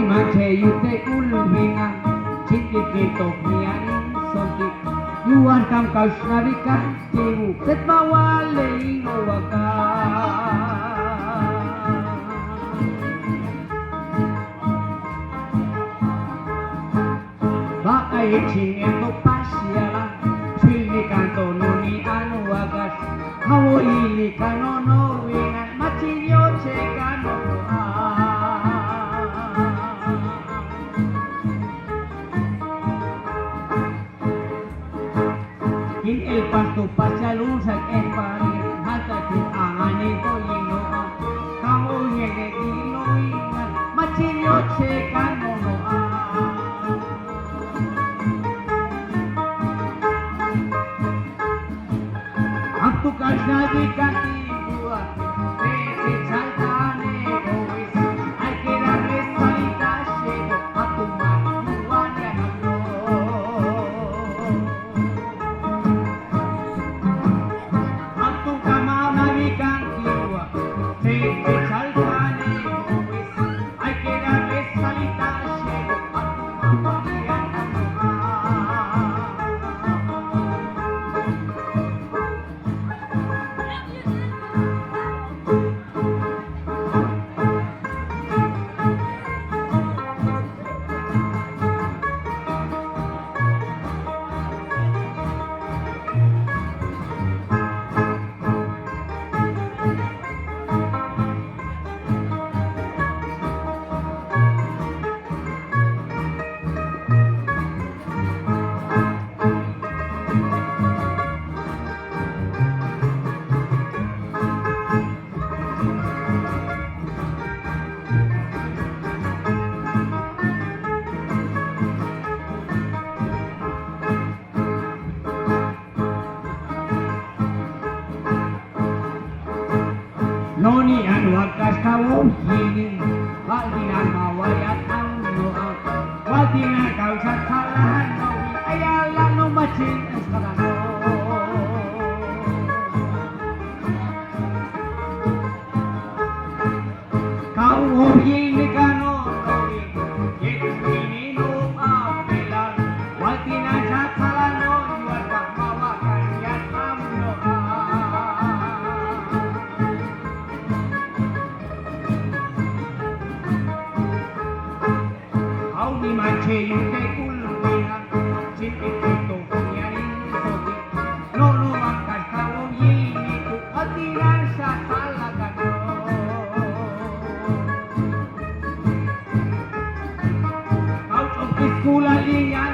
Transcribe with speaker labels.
Speaker 1: Yute ulvingan cinti kitokian sontik yuan kam kausnarika tiwu ketmawale ingowaka Bakai chingeto pasiala silni kanto nuni anu wagas hawo ili kanono wingan machinyo chekano In el pasto pachalun sak empari hata tu angani ko ino kamu yege dino ingan machinyo chekano no Aku kasnadi kati buat Peti saltane bois Ay kira resalita shego Aku manuan ya hamlo Aku kamau nabikan kiwa Peti saltane bois Ay kira resalita shego Aku manuan ya hamlo Noni anu wakas kau hini Waldina mawayat anu Waldina kau sakalahan Nowi ayala no macin eskarano Kau hini kano Nowi Yeku hini no apelan Waldina sakalano Yuan kak mawakan yat amno Ni manche yute kulungan cinti itu nyarin sodi nono makan kau yini tu atiran sakalagan kau cokis kula liyan